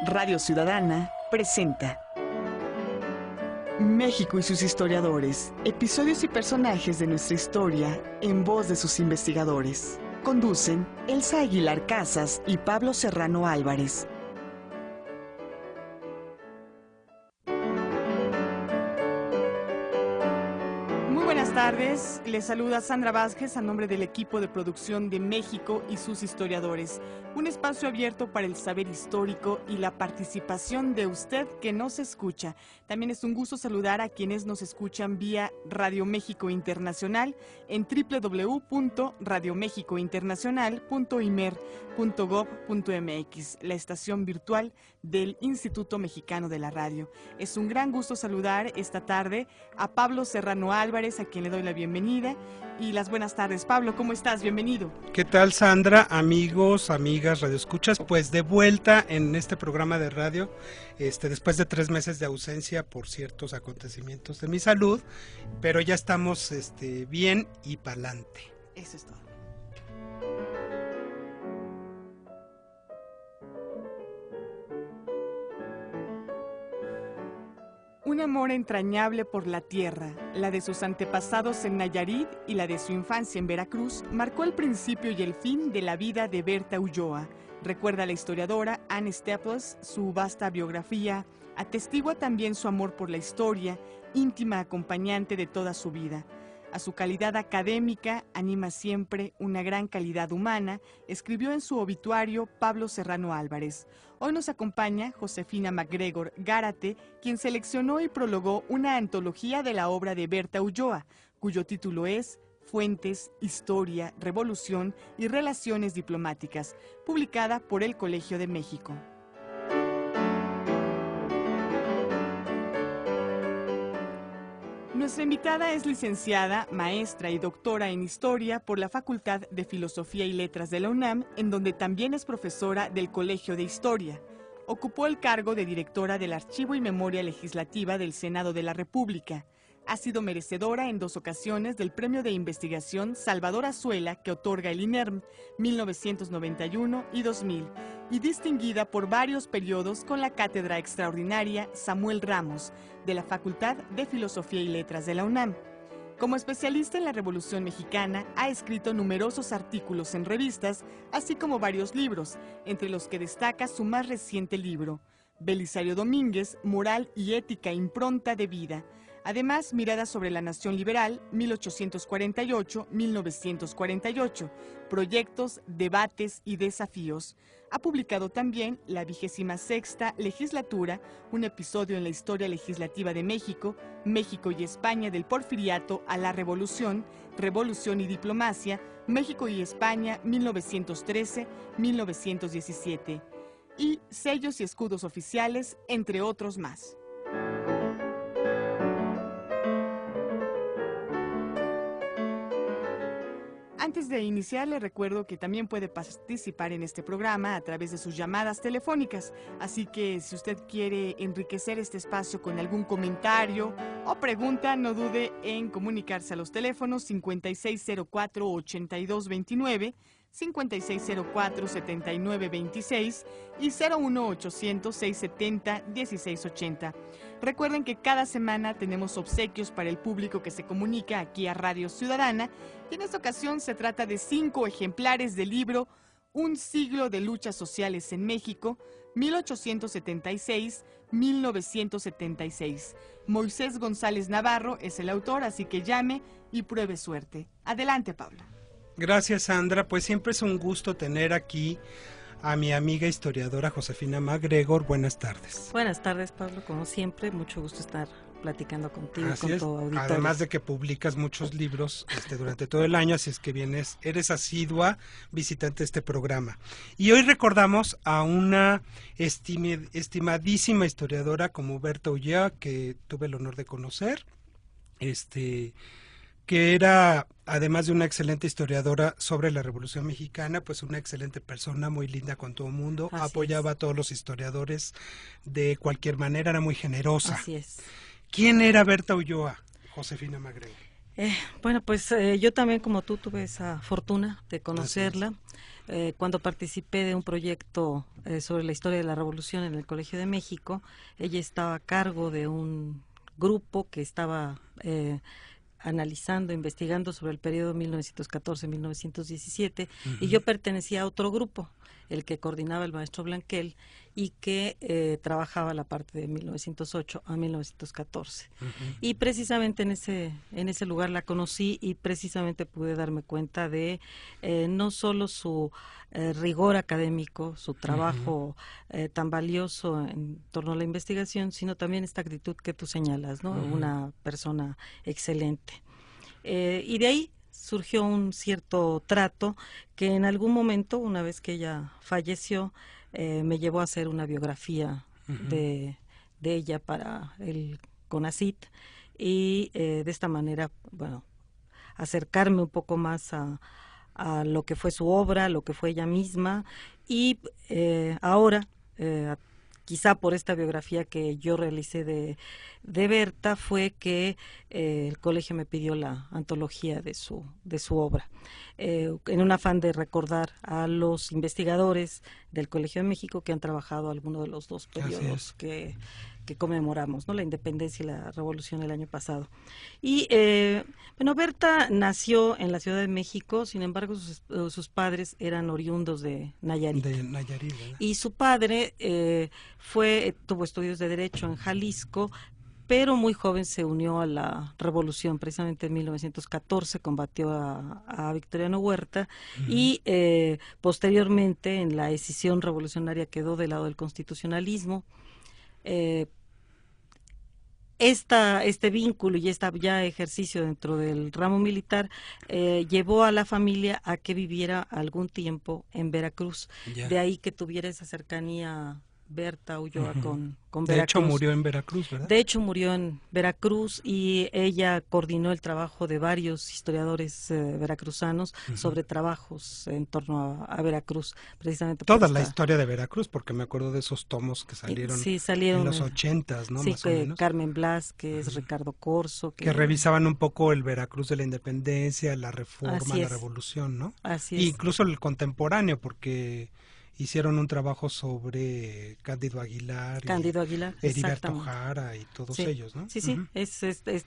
Radio Ciudadana presenta México y sus historiadores, episodios y personajes de nuestra historia en voz de sus investigadores. Conducen Elsa Aguilar Casas y Pablo Serrano Álvarez. Buenas tardes, les saluda Sandra Vázquez a nombre del equipo de producción de México y sus historiadores. Un espacio abierto para el saber histórico y la participación de usted que nos escucha. También es un gusto saludar a quienes nos escuchan vía Radio México Internacional en www.radiomexicointernacional.imer.gov.mx, la estación virtual del Instituto Mexicano de la Radio. Es un gran gusto saludar esta tarde a Pablo Serrano Álvarez, a quien le doy la bienvenida y las buenas tardes. Pablo, ¿cómo estás? Bienvenido. ¿Qué tal, Sandra? Amigos, amigas, radioescuchas, pues de vuelta en este programa de radio, después de 3 meses de ausencia por ciertos acontecimientos de mi salud, pero ya estamos bien y pa'lante. Eso es todo. Un amor entrañable por la tierra, la de sus antepasados en Nayarit y la de su infancia en Veracruz, marcó el principio y el fin de la vida de Berta Ulloa. Recuerda la historiadora Anne Staples su vasta biografía, atestigua también su amor por la historia, íntima acompañante de toda su vida. A su calidad académica anima siempre una gran calidad humana, escribió en su obituario Pablo Serrano Álvarez. Hoy nos acompaña Josefina MacGregor Gárate, quien seleccionó y prologó una antología de la obra de Berta Ulloa, cuyo título es Fuentes, Historia, Revolución y Relaciones Diplomáticas, publicada por el Colegio de México. Nuestra invitada es licenciada, maestra y doctora en Historia por la Facultad de Filosofía y Letras de la UNAM, en donde también es profesora del Colegio de Historia. Ocupó el cargo de directora del Archivo y Memoria Legislativa del Senado de la República. Ha sido merecedora en 2 ocasiones del Premio de Investigación Salvador Azuela que otorga el INERM, 1991 y 2000, y distinguida por varios periodos con la Cátedra Extraordinaria Samuel Ramos, de la Facultad de Filosofía y Letras de la UNAM. Como especialista en la Revolución Mexicana, ha escrito numerosos artículos en revistas, así como varios libros, entre los que destaca su más reciente libro, Belisario Domínguez, Moral y Ética Impronta de Vida. Además, Mirada sobre la Nación Liberal, 1848-1948, Proyectos, Debates y Desafíos. Ha publicado también la 26ª Legislatura, un episodio en la historia legislativa de México, México y España del Porfiriato a la Revolución, Revolución y Diplomacia, México y España, 1913-1917, y Sellos y Escudos Oficiales, entre otros más. Antes de iniciar, le recuerdo que también puede participar en este programa a través de sus llamadas telefónicas, así que si usted quiere enriquecer este espacio con algún comentario o pregunta, no dude en comunicarse a los teléfonos 5604-8229, 5604-7926 y 01800-670-1680. Recuerden que cada semana tenemos obsequios para el público que se comunica aquí a Radio Ciudadana, y en esta ocasión se trata de 5 ejemplares del libro Un siglo de luchas sociales en México, 1876-1976. Moisés González Navarro es el autor, así que llame y pruebe suerte. Adelante, Pablo. Gracias, Sandra. Pues siempre es un gusto tener aquí a mi amiga historiadora Josefina MacGregor. Buenas tardes. Buenas tardes, Pablo. Como siempre, mucho gusto estar platicando contigo y Así con es. tu auditorio. Además de que publicas muchos libros durante todo el año, así es que eres asidua visitante de este programa. Y hoy recordamos a una estimadísima historiadora como Berta Ulloa, que tuve el honor de conocer, que era, además de una excelente historiadora sobre la Revolución Mexicana, pues una excelente persona, muy linda con todo el mundo, apoyaba a todos los historiadores de cualquier manera, era muy generosa. Así es. ¿Quién era Berta Ulloa, Josefina MacGregor? Bueno, pues yo también, como tú, tuve esa fortuna de conocerla. cuando participé de un proyecto sobre la historia de la Revolución en el Colegio de México. Ella estaba a cargo de un grupo que estaba analizando, investigando sobre el periodo 1914-1917, y yo pertenecía a otro grupo, el que coordinaba el maestro Blanquel, y que trabajaba la parte de 1908 a 1914. Y precisamente en ese lugar la conocí, y precisamente pude darme cuenta de no solo su rigor académico, su trabajo tan valioso en torno a la investigación, sino también esta actitud que tú señalas, ¿no? Una persona excelente. Y de ahí surgió un cierto trato que en algún momento, una vez que ella falleció, me llevó a hacer una biografía de ella para el CONACYT, y de esta manera, bueno, acercarme un poco más a lo que fue su obra, lo que fue ella misma, y ahora, quizá por esta biografía que yo realicé de Berta, fue que el colegio me pidió la antología de su obra, en un afán de recordar a los investigadores del Colegio de México que han trabajado alguno de los dos periodos que conmemoramos, ¿no? La independencia y la revolución el año pasado. Y bueno, Berta nació en la Ciudad de México, sin embargo sus padres eran oriundos de Nayarit. Y su padre tuvo estudios de Derecho en Jalisco, pero muy joven se unió a la revolución. Precisamente en 1914 combatió a Victoriano Huerta, y posteriormente en la escisión revolucionaria quedó del lado del constitucionalismo. Este vínculo y este ya ejercicio dentro del ramo militar llevó a la familia a que viviera algún tiempo en Veracruz. De ahí que tuviera esa cercanía Berta Ulloa con Veracruz. De hecho murió en Veracruz, ¿verdad? De hecho murió en Veracruz, y ella coordinó el trabajo de varios historiadores veracruzanos sobre trabajos en torno a Veracruz, precisamente. Toda la historia de Veracruz, porque me acuerdo de esos tomos que salieron en los 80s, ¿no? Sí, más o menos. Carmen Blázquez, Ricardo Corso. Que revisaban un poco el Veracruz de la independencia, la reforma, la revolución, ¿no? Así es. Incluso el contemporáneo, porque hicieron un trabajo sobre Cándido Aguilar, Heriberto Jara y todos ellos, ¿no? Sí, es este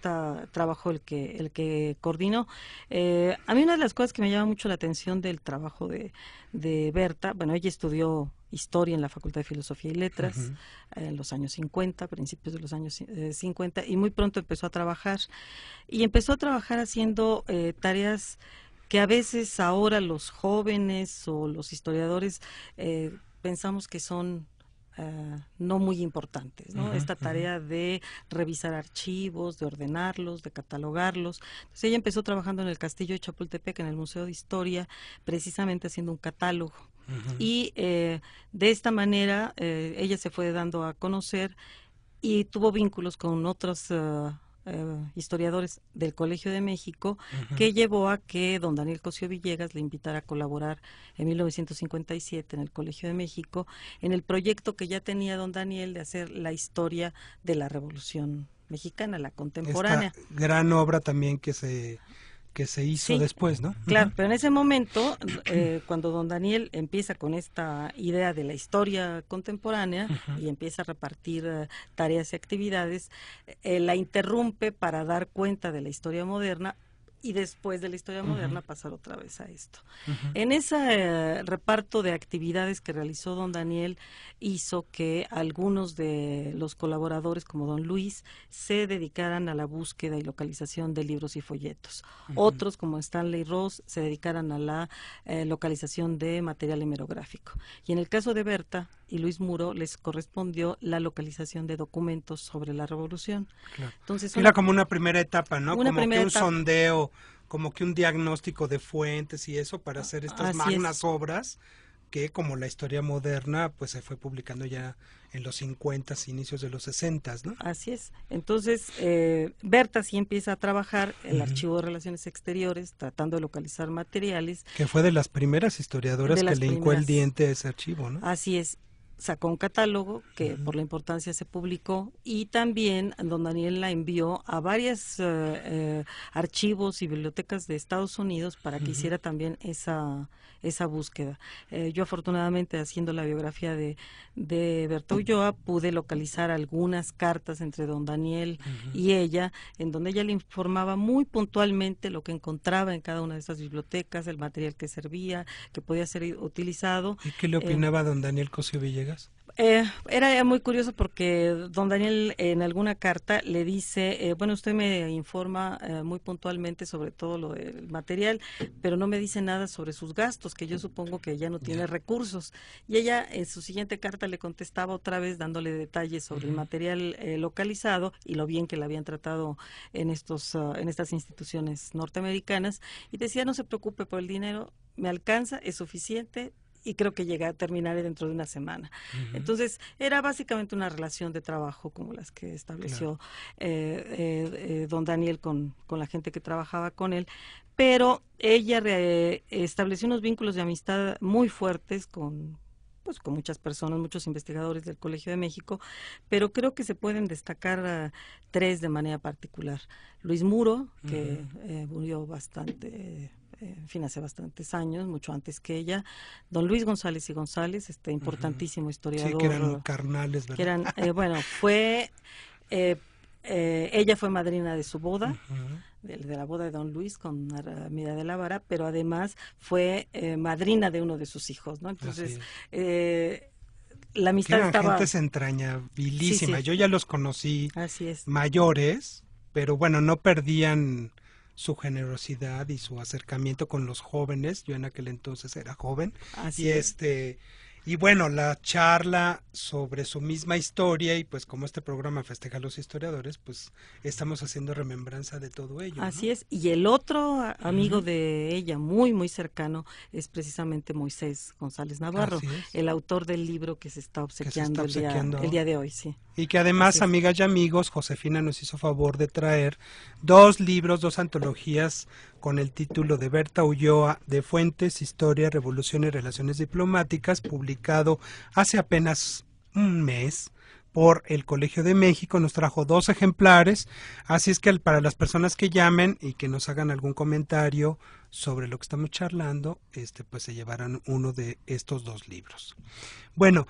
trabajo el que coordinó. A mí una de las cosas que me llama mucho la atención del trabajo de Berta, bueno, ella estudió Historia en la Facultad de Filosofía y Letras en los años 50, principios de los años 50, y muy pronto empezó a trabajar. Y empezó a trabajar haciendo tareas que a veces ahora los jóvenes o los historiadores pensamos que son no muy importantes, ¿no? Esta tarea de revisar archivos, de ordenarlos, de catalogarlos. Entonces ella empezó trabajando en el Castillo de Chapultepec, en el Museo de Historia, precisamente haciendo un catálogo. Y de esta manera ella se fue dando a conocer y tuvo vínculos con otros historiadores del Colegio de México, que llevó a que don Daniel Cosío Villegas le invitara a colaborar en 1957 en el Colegio de México en el proyecto que ya tenía don Daniel de hacer la historia de la Revolución Mexicana, la contemporánea. Esta gran obra también que se hizo después, ¿no? Claro, pero en ese momento, cuando don Daniel empieza con esta idea de la historia contemporánea y empieza a repartir tareas y actividades, la interrumpe para dar cuenta de la historia moderna, y después de la historia moderna pasar otra vez a esto. En ese reparto de actividades que realizó don Daniel hizo que algunos de los colaboradores, como don Luis, se dedicaran a la búsqueda y localización de libros y folletos. Otros, como Stanley Ross, se dedicaran a la localización de material hemerográfico. Y en el caso de Berta y Luis Muro les correspondió la localización de documentos sobre la Revolución. Claro. Entonces, era como una primera etapa, ¿no? Como que un sondeo, como que un diagnóstico de fuentes y eso para hacer estas magnas obras que, como la historia moderna, pues se fue publicando ya en los 50, inicios de los 60, ¿no? Así es. Entonces, Berta sí empieza a trabajar el Archivo de Relaciones Exteriores, tratando de localizar materiales. Que fue de las primeras historiadoras que le hincó el diente a ese archivo, ¿no? Así es. sacó un catálogo que por la importancia se publicó, y también don Daniel la envió a varios archivos y bibliotecas de Estados Unidos para que hiciera también esa búsqueda. Yo afortunadamente, haciendo la biografía de Berta Ulloa, pude localizar algunas cartas entre don Daniel y ella, en donde ella le informaba muy puntualmente lo que encontraba en cada una de esas bibliotecas, el material que servía, que podía ser utilizado. ¿Y qué le opinaba don Daniel Cosío Villegas? Era muy curioso porque don Daniel en alguna carta le dice, bueno, usted me informa muy puntualmente sobre todo lo del material, pero no me dice nada sobre sus gastos, que yo supongo que ya no tiene recursos. Y ella en su siguiente carta le contestaba otra vez dándole detalles sobre el material localizado y lo bien que la habían tratado en estas instituciones norteamericanas, y decía, no se preocupe por el dinero, me alcanza, es suficiente, y creo que terminaré dentro de una semana. Entonces, era básicamente una relación de trabajo como las que estableció don Daniel con la gente que trabajaba con él, pero ella estableció unos vínculos de amistad muy fuertes con muchas personas, muchos investigadores del Colegio de México, pero creo que se pueden destacar tres de manera particular. Luis Muro, que murió bastante... en fin, hace bastantes años, mucho antes que ella, don Luis González y González, importantísimo historiador. Sí, que eran carnales, ¿verdad? Que eran, bueno, ella fue madrina de su boda, de la boda de don Luis con Armida de la Vara, pero además fue madrina de uno de sus hijos, ¿no? Entonces, la amistad eran estaba... gentes entrañabilísimas. Sí. Yo ya los conocí Así es. mayores, pero bueno, no perdían su generosidad y su acercamiento con los jóvenes. Yo en aquel entonces era joven. Así y es. Y bueno, la charla sobre su misma historia, y pues como este programa festeja a los historiadores, pues estamos haciendo remembranza de todo ello. Así ¿no? es. Y el otro amigo de ella, muy, muy cercano, es precisamente Moisés González Navarro, el autor del libro que se está obsequiando, el día de hoy, sí. Y que además, amigas y amigos, Josefina nos hizo favor de traer 2 libros, 2 antologías con el título de Berta Ulloa, de Fuentes, Historia, Revolución y Relaciones Diplomáticas, publicado hace apenas un mes por el Colegio de México. Nos trajo 2 ejemplares, así es que para las personas que llamen y que nos hagan algún comentario sobre lo que estamos charlando, pues se llevarán uno de estos 2 libros. Bueno,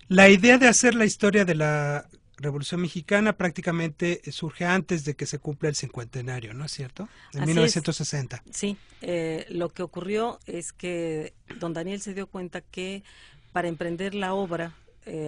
la idea de hacer la historia de la Revolución Mexicana prácticamente surge antes de que se cumpla el cincuentenario, ¿no es cierto? En 1960. Sí, lo que ocurrió es que don Daniel se dio cuenta que para emprender la obra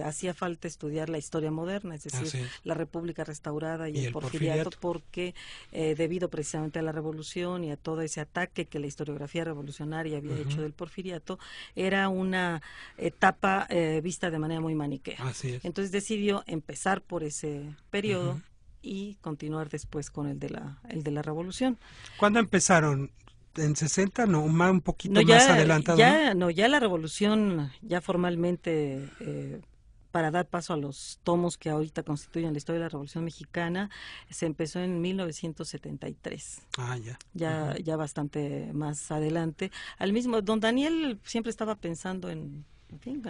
hacía falta estudiar la historia moderna, es decir, la República restaurada y el porfiriato, porque debido precisamente a la revolución y a todo ese ataque que la historiografía revolucionaria había hecho del porfiriato, era una etapa vista de manera muy maniquea. Entonces decidió empezar por ese periodo y continuar después con el de la revolución. ¿Cuándo empezaron? ¿En 60? No, un poquito más adelantado. Ya la revolución, ya formalmente, para dar paso a los tomos que ahorita constituyen la historia de la Revolución Mexicana, se empezó en 1973. Ya bastante más adelante. Don Daniel siempre estaba pensando en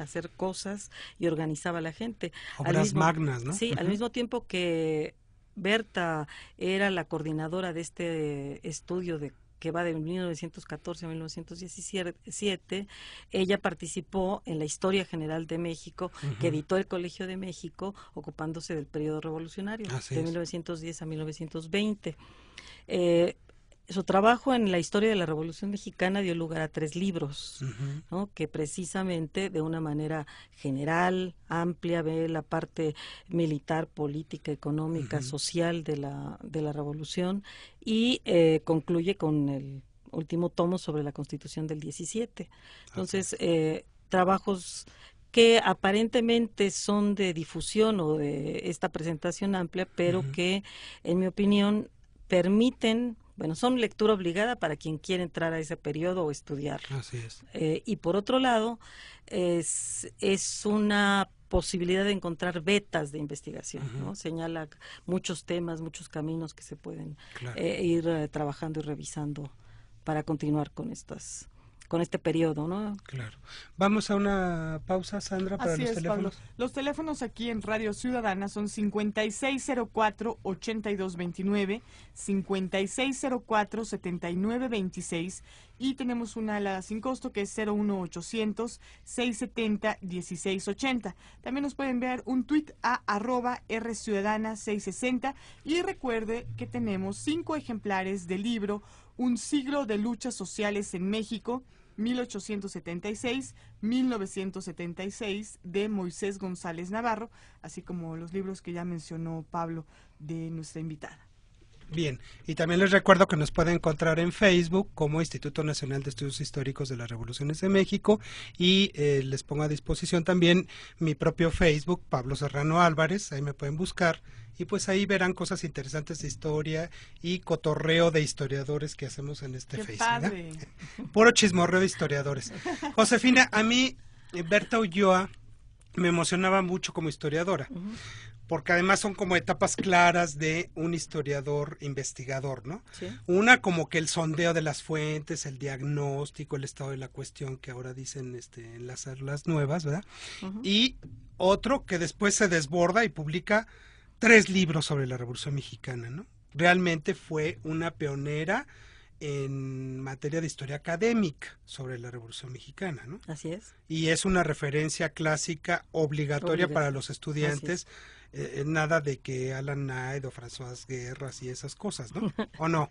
hacer cosas y organizaba a la gente. Obras magnas, ¿no? Sí, al mismo tiempo que Berta era la coordinadora de este estudio que va de 1914 a 1917, ella participó en la Historia General de México, que editó el Colegio de México, ocupándose del periodo revolucionario, de 1910 a 1920. Su trabajo en la historia de la Revolución Mexicana dio lugar a 3 libros, ¿no? Que precisamente de una manera general, amplia, ve la parte militar, política, económica, social de la Revolución, y concluye con el último tomo sobre la Constitución del 17. Entonces, trabajos que aparentemente son de difusión o de esta presentación amplia, pero que, en mi opinión, permiten... Bueno, son lectura obligada para quien quiere entrar a ese periodo o estudiarlo. Así es. Y por otro lado, es una posibilidad de encontrar vetas de investigación, ¿no? Señala muchos temas, muchos caminos que se pueden ir trabajando y revisando para continuar con estas con este periodo, ¿no? Claro. Vamos a una pausa, Sandra, para Así los es, teléfonos. Pablo. Los teléfonos aquí en Radio Ciudadana son 5604-8229, 5604-7926 y tenemos una alada sin costo que es 01800-670-1680. También nos pueden ver un tuit a @rciudadana660 y recuerde que tenemos 5 ejemplares del libro Un siglo de luchas sociales en México, 1876-1976 de Moisés González Navarro, así como los libros que ya mencionó Pablo de nuestra invitada. Bien, y también les recuerdo que nos pueden encontrar en Facebook como Instituto Nacional de Estudios Históricos de las Revoluciones de México y les pongo a disposición también mi propio Facebook, Pablo Serrano Álvarez, ahí me pueden buscar y pues ahí verán cosas interesantes de historia y cotorreo de historiadores que hacemos en este ¡Qué Facebook. padre! Puro chismorreo de historiadores. Josefina, a mí Berta Ulloa me emocionaba mucho como historiadora. Porque además son como etapas claras de un historiador investigador, ¿no? Sí. Una como que el sondeo de las fuentes, el diagnóstico, el estado de la cuestión que ahora dicen en las nuevas, ¿verdad? Y otro que después se desborda y publica 3 libros sobre la Revolución Mexicana, ¿no? Realmente fue una pionera en materia de historia académica sobre la Revolución Mexicana, ¿no? Así es. Y es una referencia clásica obligatoria para los estudiantes, nada de que Alan Knight o François Guerras y esas cosas, ¿no? ¿O no?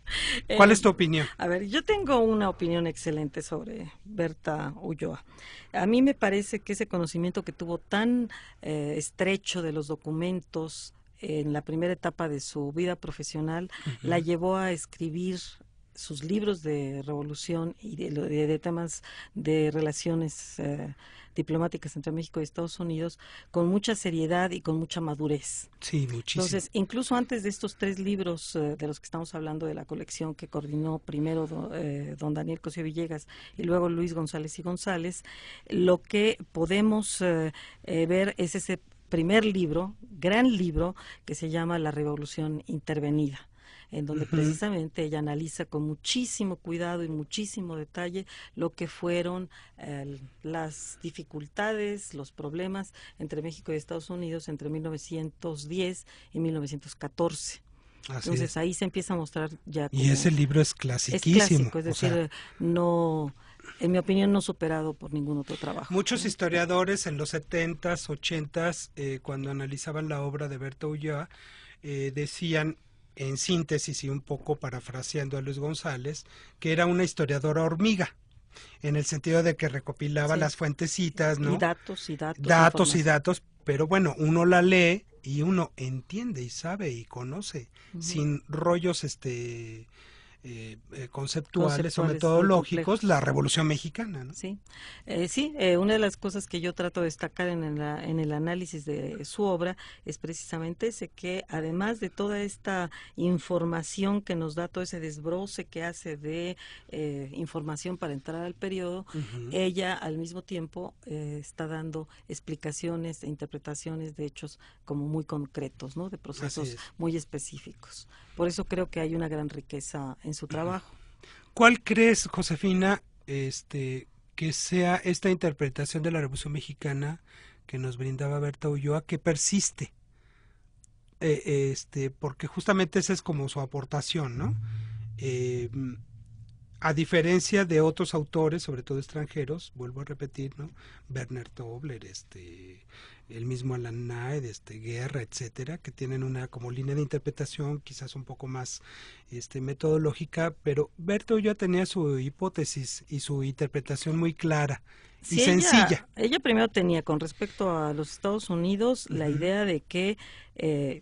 ¿Cuál es tu opinión? A ver, yo tengo una opinión excelente sobre Berta Ulloa. A mí me parece que ese conocimiento que tuvo tan estrecho de los documentos en la primera etapa de su vida profesional, la llevó a escribir sus libros de revolución y de temas de relaciones diplomáticas entre México y Estados Unidos con mucha seriedad y con mucha madurez. Sí, muchísimo. Entonces, incluso antes de estos 3 libros de los que estamos hablando de la colección que coordinó primero don Daniel Cosío Villegas y luego Luis González y González, lo que podemos ver es ese primer libro, gran libro, que se llama La Revolución Intervenida, en donde precisamente ella analiza con muchísimo cuidado y muchísimo detalle lo que fueron las dificultades, los problemas entre México y Estados Unidos entre 1910 y 1914. Entonces ahí se empieza a mostrar ya como... Y ese libro es clasiquísimo. Es clásico, es decir, no... En mi opinión, no superado por ningún otro trabajo. Muchos historiadores en los 70s, 80s, cuando analizaban la obra de Berta Ulloa, decían, en síntesis y un poco parafraseando a Luis González, que era una historiadora hormiga, en el sentido de que recopilaba las fuentecitas, ¿no? Y datos. Datos, pero bueno, uno la lee y uno entiende y sabe y conoce, sin rollos conceptuales o metodológicos, la Revolución Mexicana, ¿no? Sí, una de las cosas que yo trato de destacar en el análisis de su obra es precisamente ese, que además de toda esta información que nos da, todo ese desbroce que hace de información para entrar al periodo, ella al mismo tiempo está dando explicaciones e interpretaciones de hechos como muy concretos, ¿no? De procesos muy específicos. Por eso creo que hay una gran riqueza en su trabajo. ¿Cuál crees, Josefina, que sea esta interpretación de la Revolución Mexicana que nos brindaba Berta Ulloa, que persiste? Porque justamente esa es como su aportación, ¿no? A diferencia de otros autores, sobre todo extranjeros, vuelvo a repetir, ¿no? Werner Tobler, el mismo Alan Knight, Guerra, etcétera, que tienen una como línea de interpretación quizás un poco más metodológica, pero Berta Ulloa tenía su hipótesis y su interpretación muy clara y sencilla. Ella primero tenía, con respecto a los Estados Unidos, la idea de que,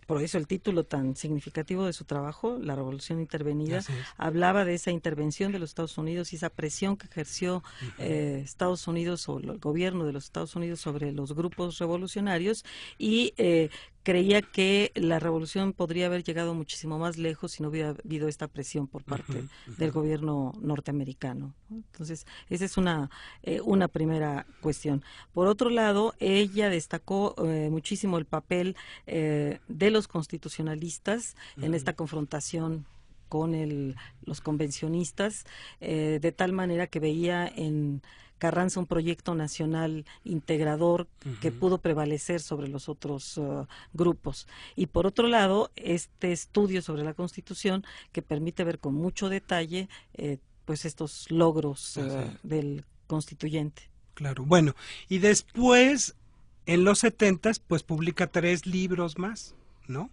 por eso el título tan significativo de su trabajo, La Revolución Intervenida, hablaba de esa intervención de los Estados Unidos y esa presión que ejerció Estados Unidos o el gobierno de los Estados Unidos sobre los grupos revolucionarios y creía que la revolución podría haber llegado muchísimo más lejos si no hubiera habido esta presión por parte del gobierno norteamericano, ¿no? Entonces, esa es una primera cuestión. Por otro lado, ella destacó muchísimo el papel de los constitucionalistas en esta confrontación con los convencionistas, de tal manera que veía en Carranza un proyecto nacional integrador que pudo prevalecer sobre los otros grupos. Y por otro lado, este estudio sobre la Constitución que permite ver con mucho detalle pues estos logros del constituyente. Claro, bueno, y después, en los 70s, pues publica 3 libros más, ¿no?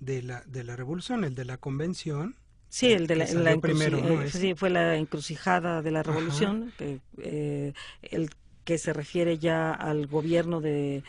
De la revolución, el de la convención. Sí, el de primero, ¿no? sí, fue la encrucijada de la revolución, el que se refiere ya al gobierno de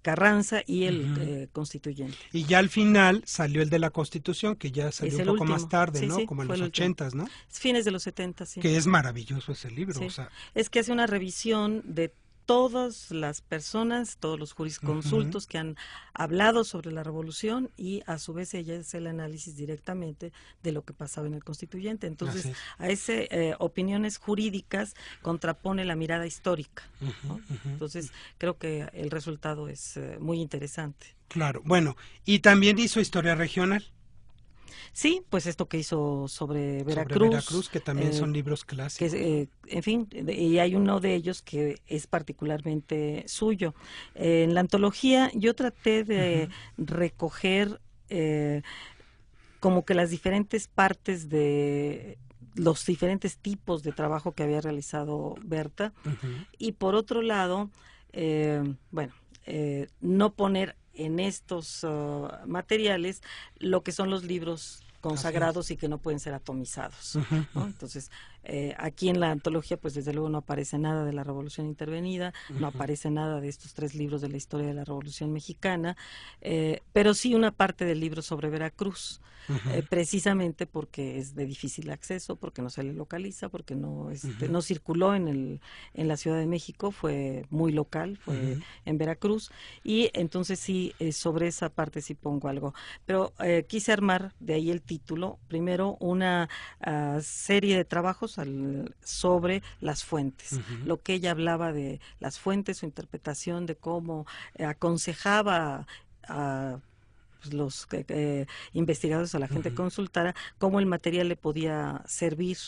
Carranza y el constituyente. Y ya al final salió el de la Constitución, que ya salió un poco último. más tarde, sí, ¿no? Sí, como en los 80s, ¿no? Fines de los 70, sí. Que es maravilloso ese libro. Sí. O sea, es que hace una revisión de todas las personas, todos los jurisconsultos que han hablado sobre la revolución y a su vez ella hace el análisis directamente de lo que pasaba en el constituyente. Entonces, a ese opiniones jurídicas contrapone la mirada histórica, ¿no? Entonces, creo que el resultado es muy interesante. Claro, bueno, y también hizo historia regional. Sí, pues esto que hizo sobre Veracruz. Sobre Veracruz, que también son libros clásicos. Que, en fin, y hay uno de ellos que es particularmente suyo. En la antología yo traté de recoger como que las diferentes partes de los diferentes tipos de trabajo que había realizado Berta, y por otro lado, no poner en estos materiales lo que son los libros consagrados y que no pueden ser atomizados, ¿no? Entonces, aquí en la antología, pues desde luego no aparece nada de la Revolución Intervenida, no aparece nada de estos 3 libros de la historia de la Revolución Mexicana, pero sí una parte del libro sobre Veracruz, precisamente porque es de difícil acceso, porque no se le localiza, porque no no circuló en la Ciudad de México, fue muy local, fue en Veracruz, y entonces sí, sobre esa parte sí pongo algo. Pero quise armar, de ahí el título, primero una serie de trabajos sobre las fuentes, lo que ella hablaba de las fuentes, su interpretación de cómo aconsejaba a los investigadores, a la gente consultara, cómo el material le podía servir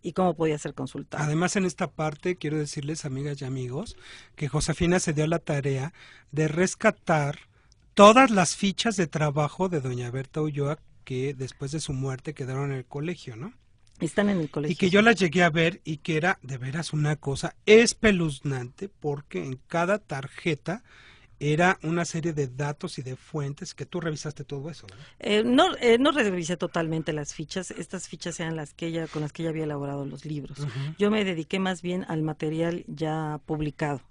y cómo podía ser consultado. Además, en esta parte, quiero decirles, amigas y amigos, que Josefina se dio la tarea de rescatar todas las fichas de trabajo de doña Berta Ulloa que después de su muerte quedaron en el colegio, ¿no? Están en el colegio. Y que yo las llegué a ver y que era de veras una cosa espeluznante, porque en cada tarjeta era una serie de datos y de fuentes que tú revisaste todo eso, ¿verdad? No revisé totalmente las fichas. Estas fichas eran con las que ella había elaborado los libros. Yo me dediqué más bien al material ya publicado.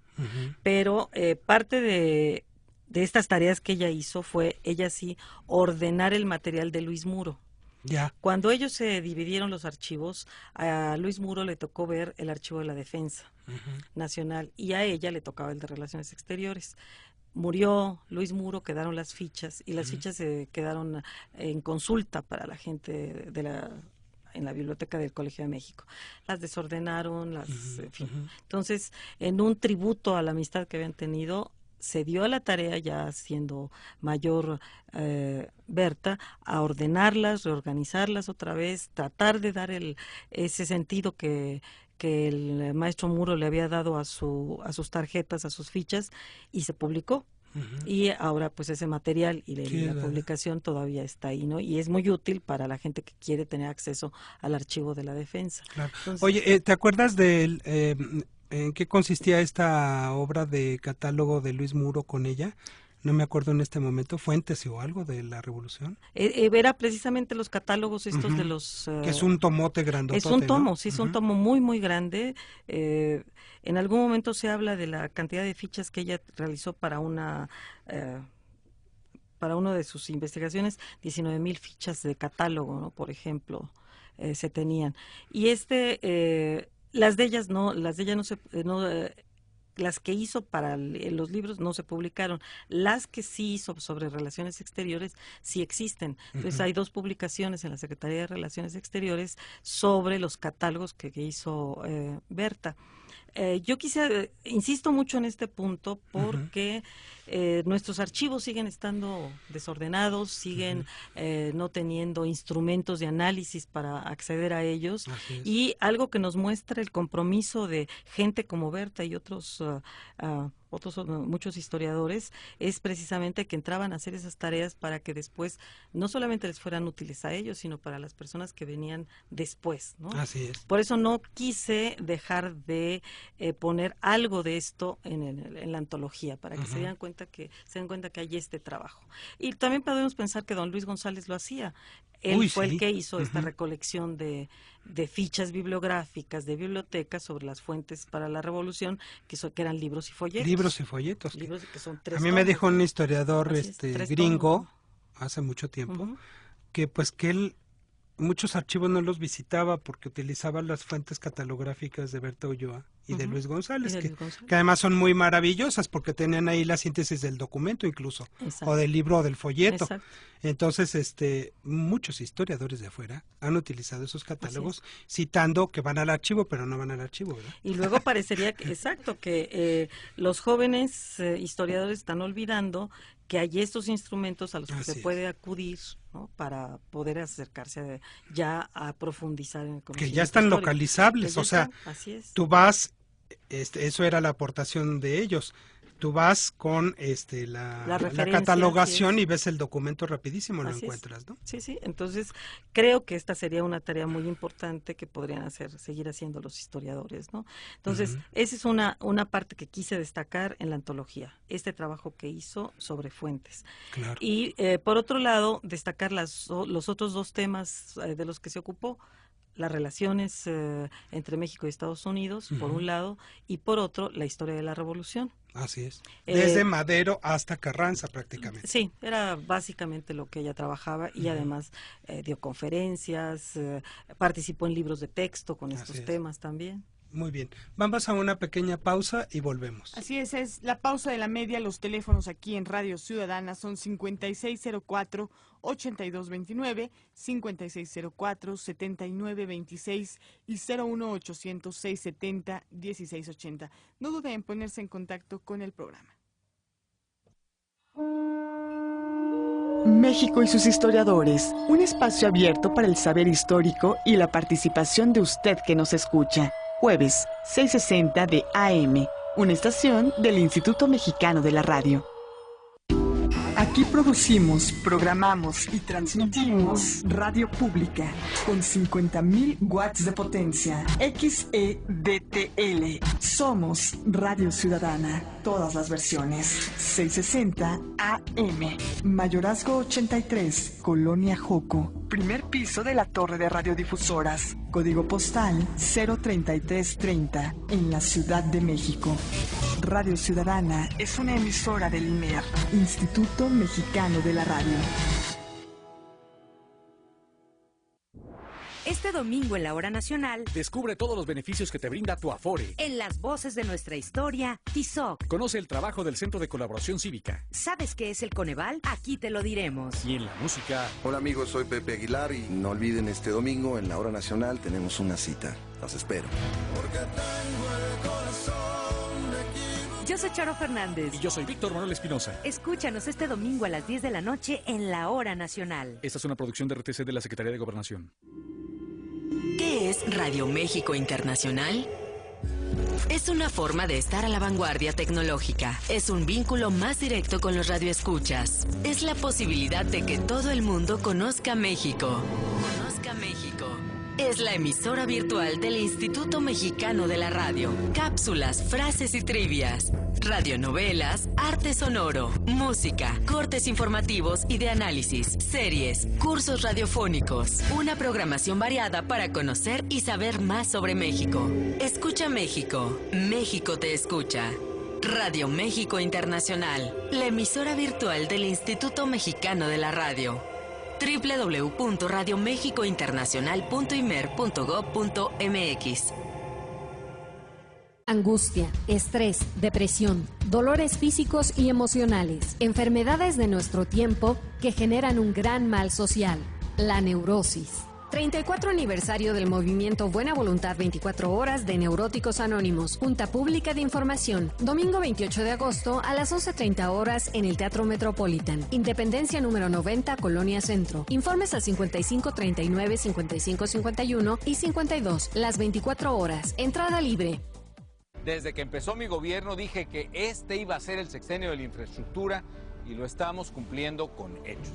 Pero parte de estas tareas que ella hizo fue, ella sí, ordenar el material de Luis Muro. Ya. Cuando ellos se dividieron los archivos, a Luis Muro le tocó ver el archivo de la Defensa Nacional y a ella le tocaba el de Relaciones Exteriores. Murió Luis Muro, quedaron las fichas y las fichas se quedaron en consulta para la gente en la biblioteca del Colegio de México. Las desordenaron, en fin. Entonces, en un tributo a la amistad que habían tenido, se dio a la tarea, ya siendo mayor Berta, a ordenarlas, reorganizarlas otra vez, tratar de dar ese sentido que el maestro Muro le había dado a sus tarjetas, a sus fichas, y se publicó. Y ahora pues ese material y la publicación todavía está ahí, ¿no? Y es muy útil para la gente que quiere tener acceso al archivo de la Defensa. Claro. Entonces, oye, ¿te acuerdas en qué consistía esta obra de catálogo de Luis Muro con ella? No me acuerdo en este momento, fuentes o algo de la Revolución. Era precisamente los catálogos estos de los... que es un tomote grandote, es un tomo, ¿no? sí, es un tomo muy, muy grande. En algún momento se habla de la cantidad de fichas que ella realizó para una de sus investigaciones, 19,000 fichas de catálogo, ¿no? Por ejemplo, se tenían. Y las de ella no las que hizo para los libros no se publicaron. Las que sí hizo sobre relaciones exteriores sí existen. Entonces hay 2 publicaciones en la Secretaría de Relaciones Exteriores sobre los catálogos que hizo Berta. Yo insisto mucho en este punto porque nuestros archivos siguen estando desordenados, siguen no teniendo instrumentos de análisis para acceder a ellos, y algo que nos muestra el compromiso de gente como Berta y otros muchos historiadores es precisamente que entraban a hacer esas tareas para que después no solamente les fueran útiles a ellos, sino para las personas que venían después, ¿no? Así es. Por eso no quise dejar de poner algo de esto en la antología, para que se den cuenta que hay este trabajo. Y también podemos pensar que don Luis González lo hacía. Él fue el que hizo esta recolección de fichas bibliográficas de bibliotecas sobre las fuentes para la Revolución, que eran libros y folletos. Libros y folletos. Libros que son 3 a mí me dijo un historiador gringo hace mucho tiempo que él muchos archivos no los visitaba porque utilizaba las fuentes catalográficas de Berta Ulloa y de Luis González, que además son muy maravillosas porque tenían ahí la síntesis del documento incluso, o del libro o del folleto. Exacto. Entonces, muchos historiadores de afuera han utilizado esos catálogos citando que van al archivo, pero no van al archivo, ¿verdad? Y luego parecería que los jóvenes historiadores están olvidando que hay estos instrumentos a los que se puede acudir, ¿no? Para poder acercarse ya a profundizar en el conocimiento que ya están histórico. Localizables, o sea, tú vas, eso era la aportación de ellos. Tú vas con la catalogación y ves el documento rapidísimo, lo encuentras, ¿no? Sí, entonces creo que esta sería una tarea muy importante que podrían seguir haciendo los historiadores, ¿no? Entonces, esa es una parte que quise destacar en la antología, este trabajo que hizo sobre fuentes. Claro. Y por otro lado, destacar los otros 2 temas de los que se ocupó: las relaciones entre México y Estados Unidos, por un lado, y por otro, la historia de la Revolución. Así es. Desde Madero hasta Carranza, prácticamente. Sí, era básicamente lo que ella trabajaba, y además dio conferencias, participó en libros de texto con estos temas también. Muy bien. Vamos a una pequeña pausa y volvemos. Así es la pausa de la media. Los teléfonos aquí en Radio Ciudadana son 5604-8229, 5604-7926 y 01800-670-1680. No duden en ponerse en contacto con el programa. México y sus historiadores, un espacio abierto para el saber histórico y la participación de usted que nos escucha. Jueves, 6:60 de AM, una estación del Instituto Mexicano de la Radio. Aquí producimos, programamos y transmitimos radio pública con 50,000 watts de potencia. XEDTL. Somos Radio Ciudadana. Todas las versiones. 660 AM. Mayorazgo 83, Colonia Joco. Primer piso de la torre de radiodifusoras. Código postal 03330 en la Ciudad de México. Radio Ciudadana es una emisora del IMER, Instituto Mexicano de la Radio. Este domingo en la Hora Nacional, descubre todos los beneficios que te brinda tu Afore. En las voces de nuestra historia, TISOC. Conoce el trabajo del Centro de Colaboración Cívica. ¿Sabes qué es el Coneval? Aquí te lo diremos. Y en la música... Hola amigos, soy Pepe Aguilar y no olviden, este domingo en la Hora Nacional tenemos una cita. Los espero. Porque tengo el corazón de... Yo soy Charo Fernández. Y yo soy Víctor Manuel Espinosa. Escúchanos este domingo a las 10 de la noche en la Hora Nacional. Esta es una producción de RTC de la Secretaría de Gobernación. ¿Qué es Radio México Internacional? Es una forma de estar a la vanguardia tecnológica. Es un vínculo más directo con los radioescuchas. Es la posibilidad de que todo el mundo conozca México. Conozca México. Es la emisora virtual del Instituto Mexicano de la Radio. Cápsulas, frases y trivias. Radionovelas, arte sonoro, música, cortes informativos y de análisis, series, cursos radiofónicos. Una programación variada para conocer y saber más sobre México. Escucha México. México te escucha. Radio México Internacional. La emisora virtual del Instituto Mexicano de la Radio. www.radiomexicointernacional.imer.gov.mx. Angustia, estrés, depresión, dolores físicos y emocionales, enfermedades de nuestro tiempo que generan un gran mal social, la neurosis. 34 aniversario del movimiento Buena Voluntad 24 Horas de Neuróticos Anónimos. Junta Pública de Información. Domingo 28 de agosto a las 11:30 horas en el Teatro Metropolitan. Independencia número 90, Colonia Centro. Informes al 55 39 55 51 y 52. Las 24 horas. Entrada libre. Desde que empezó mi gobierno dije que este iba a ser el sexenio de la infraestructura y lo estamos cumpliendo con hechos.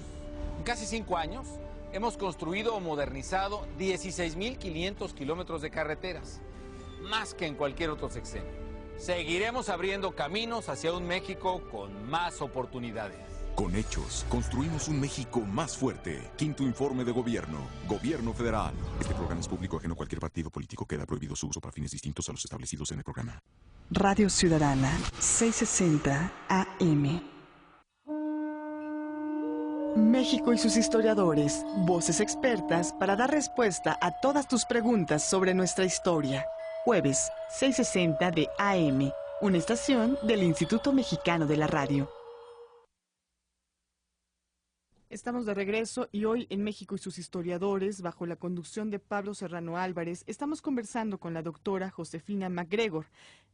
En casi 5 años hemos construido o modernizado 16.500 kilómetros de carreteras, más que en cualquier otro sexenio. Seguiremos abriendo caminos hacia un México con más oportunidades. Con hechos, construimos un México más fuerte. Quinto informe de gobierno. Gobierno federal. Este programa es público ajeno a cualquier partido político. Queda prohibido su uso para fines distintos a los establecidos en el programa. Radio Ciudadana, 660 AM. México y sus historiadores, voces expertas para dar respuesta a todas tus preguntas sobre nuestra historia. Jueves, 660 de AM, una estación del Instituto Mexicano de la Radio. Estamos de regreso y hoy en México y sus historiadores, bajo la conducción de Pablo Serrano Álvarez, estamos conversando con la doctora Josefina MacGregor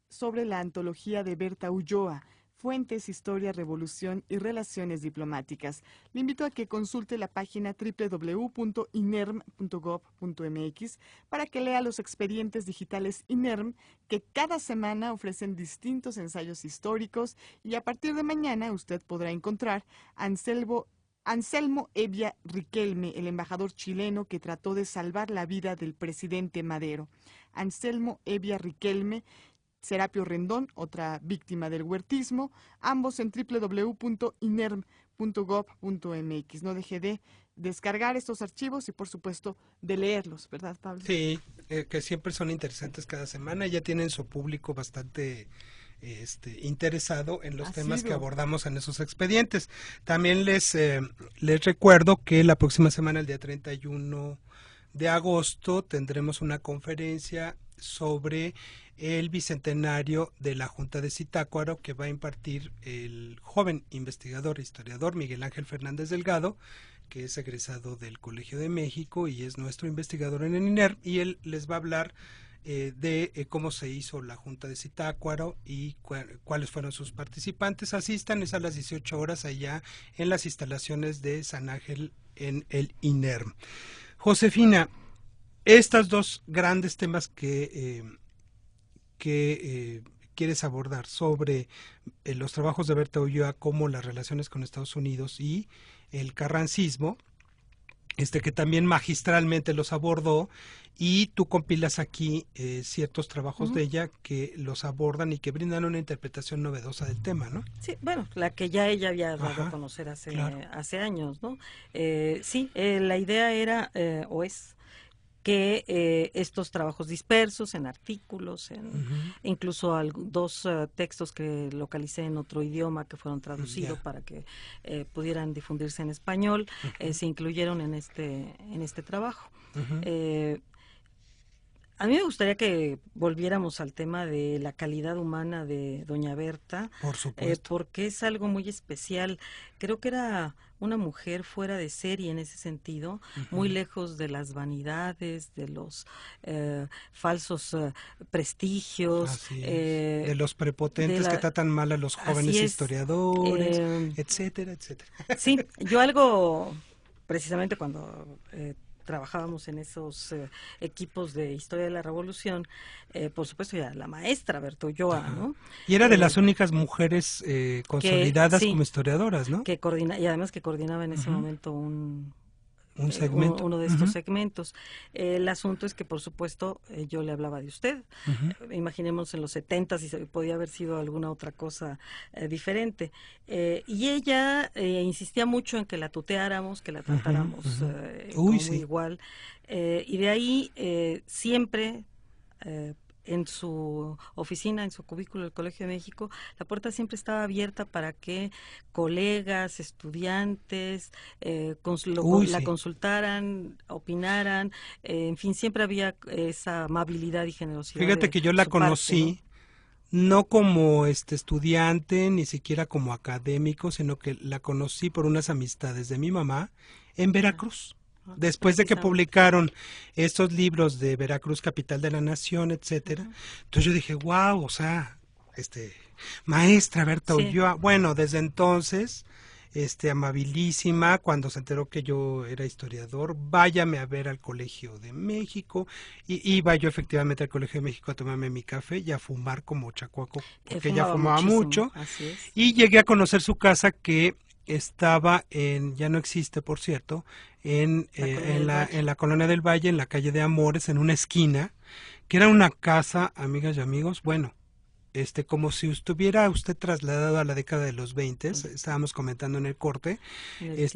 sobre la antología de Berta Ulloa, Fuentes, Historia, Revolución y Relaciones Diplomáticas. Le invito a que consulte la página www.inerm.gov.mx para que lea los expedientes digitales INERM, que cada semana ofrecen distintos ensayos históricos, y a partir de mañana usted podrá encontrar Anselmo Evia Riquelme, el embajador chileno que trató de salvar la vida del presidente Madero. Anselmo Evia Riquelme, Serapio Rendón, otra víctima del huertismo, ambos en www.inerm.gov.mx. No deje de descargar estos archivos y, por supuesto, de leerlos, ¿verdad, Pablo? Sí, que siempre son interesantes cada semana. Ya tienen su público bastante interesado en los temas que abordamos en esos expedientes. También les recuerdo que la próxima semana, el día 31 de agosto, tendremos una conferencia sobre el bicentenario de la Junta de Zitácuaro, que va a impartir el joven investigador e historiador Miguel Ángel Fernández Delgado, que es egresado del Colegio de México y es nuestro investigador en el INER, y él les va a hablar de cómo se hizo la Junta de Zitácuaro y cuáles fueron sus participantes. Asistan, es a las 18 horas allá en las instalaciones de San Ángel en el INERM. Josefina, estos dos grandes temas que quieres abordar sobre los trabajos de Berta Ulloa, como las relaciones con Estados Unidos y el carrancismo, que también magistralmente los abordó, y tú compilas aquí ciertos trabajos de ella que los abordan y que brindan una interpretación novedosa del tema, ¿no? Sí, bueno, la que ya ella había dado a conocer hace años, ¿no? La idea era, o es, que estos trabajos dispersos en artículos, incluso dos textos que localicé en otro idioma que fueron traducidos para que pudieran difundirse en español, se incluyeron en este trabajo. A mí me gustaría que volviéramos al tema de la calidad humana de doña Berta, por supuesto, porque es algo muy especial. Creo que era una mujer fuera de serie en ese sentido, muy lejos de las vanidades, de los falsos prestigios, de los prepotentes que tratan mal a los jóvenes historiadores, etcétera, etcétera. Sí, yo algo, precisamente cuando trabajábamos en esos equipos de historia de la Revolución, por supuesto ya la maestra Berta Ulloa, ¿no? Y era de las únicas mujeres consolidadas como historiadoras, ¿no? Y además que coordinaba en ese momento un segmento. Uno de estos segmentos. El asunto es que, por supuesto, yo le hablaba de usted. Imaginemos en los 70 si podía haber sido alguna otra cosa diferente. Y ella insistía mucho en que la tuteáramos, que la tratáramos como igual. Y de ahí siempre... en su oficina, en su cubículo del Colegio de México, la puerta siempre estaba abierta para que colegas, estudiantes, la consultaran, opinaran, en fin, siempre había esa amabilidad y generosidad. Fíjate que yo la conocí no como estudiante, ni siquiera como académico, sino que la conocí por unas amistades de mi mamá en Veracruz. Después de que publicaron estos libros de Veracruz, capital de la nación, etcétera. Entonces yo dije, wow, o sea, maestra Berta Ulloa. Bueno, desde entonces, amabilísima, cuando se enteró que yo era historiador, váyame a ver al Colegio de México, y iba yo efectivamente al Colegio de México a tomarme mi café y a fumar como chacuaco, porque ella fumaba mucho, y llegué a conocer su casa, que estaba ya no existe, por cierto, en la Colonia del Valle, en la calle de Amores, en una esquina, que era una casa, amigas y amigos, bueno, como si estuviera usted trasladado a la década de los 20, estábamos comentando en el corte,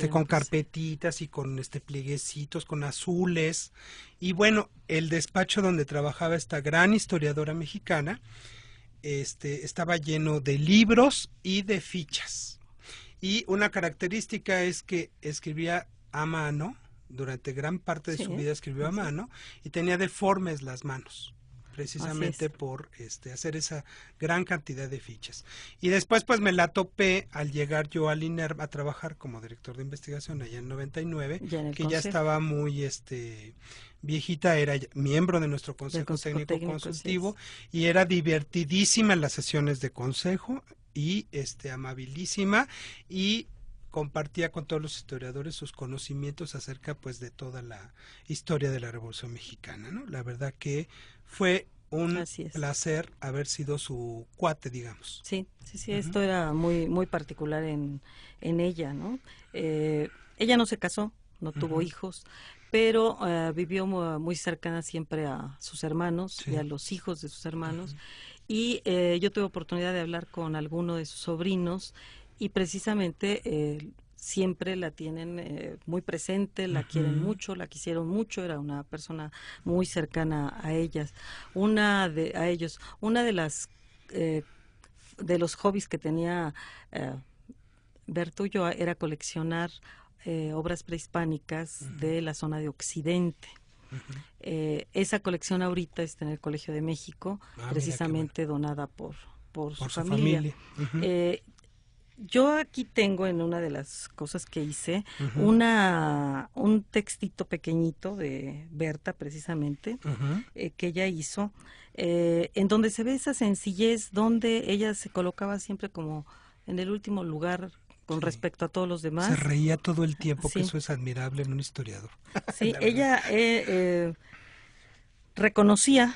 con carpetitas y con plieguecitos, con azules, y bueno, el despacho donde trabajaba esta gran historiadora mexicana, estaba lleno de libros y de fichas. Y una característica es que escribía a mano, durante gran parte de su vida escribió a mano, y tenía deformes las manos, precisamente por hacer esa gran cantidad de fichas. Y después pues me la topé al llegar yo al INERM a trabajar como director de investigación allá en 99, ya estaba muy viejita, era miembro de nuestro Consejo Técnico Consultivo, y era divertidísima en las sesiones de consejo, y amabilísima, y compartía con todos los historiadores sus conocimientos acerca pues de toda la historia de la Revolución Mexicana, ¿no? La verdad que fue un placer haber sido su cuate, digamos. Sí, esto era muy muy particular en ella, ¿no? Ella no se casó, no tuvo hijos, pero vivió muy cercana siempre a sus hermanos y a los hijos de sus hermanos. Y yo tuve oportunidad de hablar con alguno de sus sobrinos, y precisamente siempre la tienen muy presente, la quieren mucho, la quisieron mucho, era una persona muy cercana a ellas. Una de las de los hobbies que tenía Berta Ulloa era coleccionar obras prehispánicas de la zona de Occidente. Esa colección ahorita está en el Colegio de México, precisamente donada por su familia. Yo aquí tengo, en una de las cosas que hice, un textito pequeñito de Berta, precisamente, que ella hizo, en donde se ve esa sencillez, donde ella se colocaba siempre como en el último lugar con respecto a todos los demás. Se reía todo el tiempo, que eso es admirable en un historiador. Sí, ella reconocía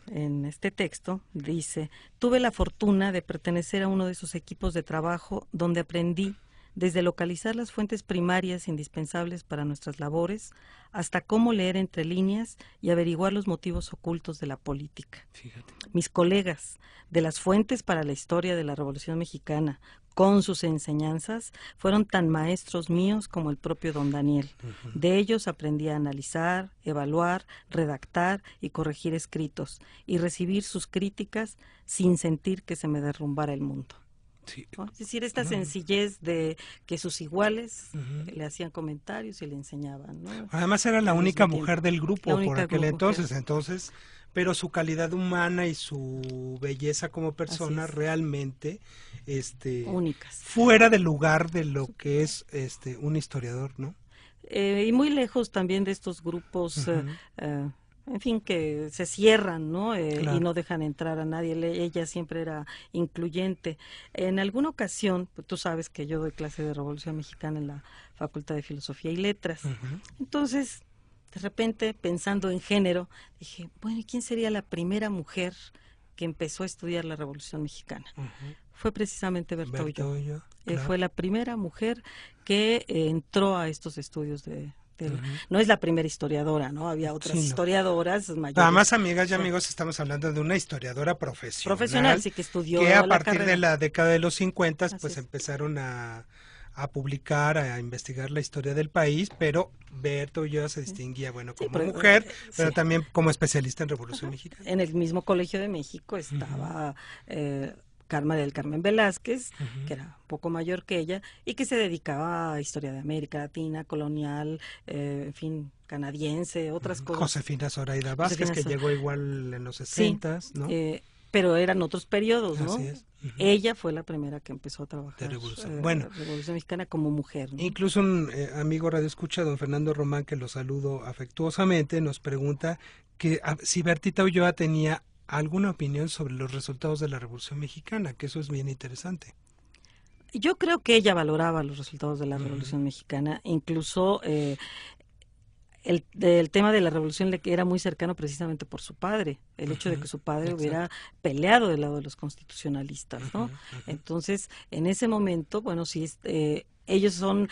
en este texto, dice: tuve la fortuna de pertenecer a uno de esos equipos de trabajo donde aprendí desde localizar las fuentes primarias indispensables para nuestras labores, hasta cómo leer entre líneas y averiguar los motivos ocultos de la política. Fíjate. Mis colegas de las fuentes para la historia de la Revolución Mexicana, con sus enseñanzas, fueron tan maestros míos como el propio don Daniel. De ellos aprendí a analizar, evaluar, redactar y corregir escritos, y recibir sus críticas sin sentir que se me derrumbara el mundo. Sí. ¿No? Es decir, esta sencillez de que sus iguales le hacían comentarios y le enseñaban, ¿no? Además era la única mujer del grupo por aquel entonces, pero su calidad humana y su belleza como persona realmente únicas, fuera del lugar de lo que es un historiador, ¿no? Y muy lejos también de estos grupos en fin, que se cierran, ¿no? Y no dejan entrar a nadie. Ella siempre era incluyente. En alguna ocasión, pues, tú sabes que yo doy clase de Revolución Mexicana en la Facultad de Filosofía y Letras. Entonces, de repente, pensando en género, dije, bueno, ¿y quién sería la primera mujer que empezó a estudiar la Revolución Mexicana? Fue precisamente Berta Ulloa. Fue la primera mujer que entró a estos estudios de no es la primera historiadora, ¿no? Había otras historiadoras mayores. Además, amigas y amigos, estamos hablando de una historiadora profesional, sí, que estudió que a partir de la década de los 50, pues empezaron a publicar, a investigar la historia del país, pero Berta Ulloa se distinguía, bueno, como mujer, pero también como especialista en Revolución Mexicana. En el mismo Colegio de México estaba Carmen del Carmen Velázquez, que era un poco mayor que ella, y que se dedicaba a historia de América Latina, colonial, en fin, canadiense, otras cosas. Josefina Zoraida Vázquez, que llegó igual en los 60s, ¿no? pero eran otros periodos, ¿no? Así es. Ella fue la primera que empezó a trabajar de revolución. Bueno, Revolución Mexicana como mujer, ¿no? Incluso un amigo radio escucha, don Fernando Román, que lo saludo afectuosamente, nos pregunta que si Bertita Ulloa tenía alguna opinión sobre los resultados de la Revolución Mexicana, que eso es bien interesante. Yo creo que ella valoraba los resultados de la Revolución Mexicana, incluso el tema de la revolución le era muy cercano precisamente por su padre, el hecho de que su padre hubiera peleado del lado de los constitucionalistas, ¿no? Entonces, en ese momento, bueno, sí, ellos son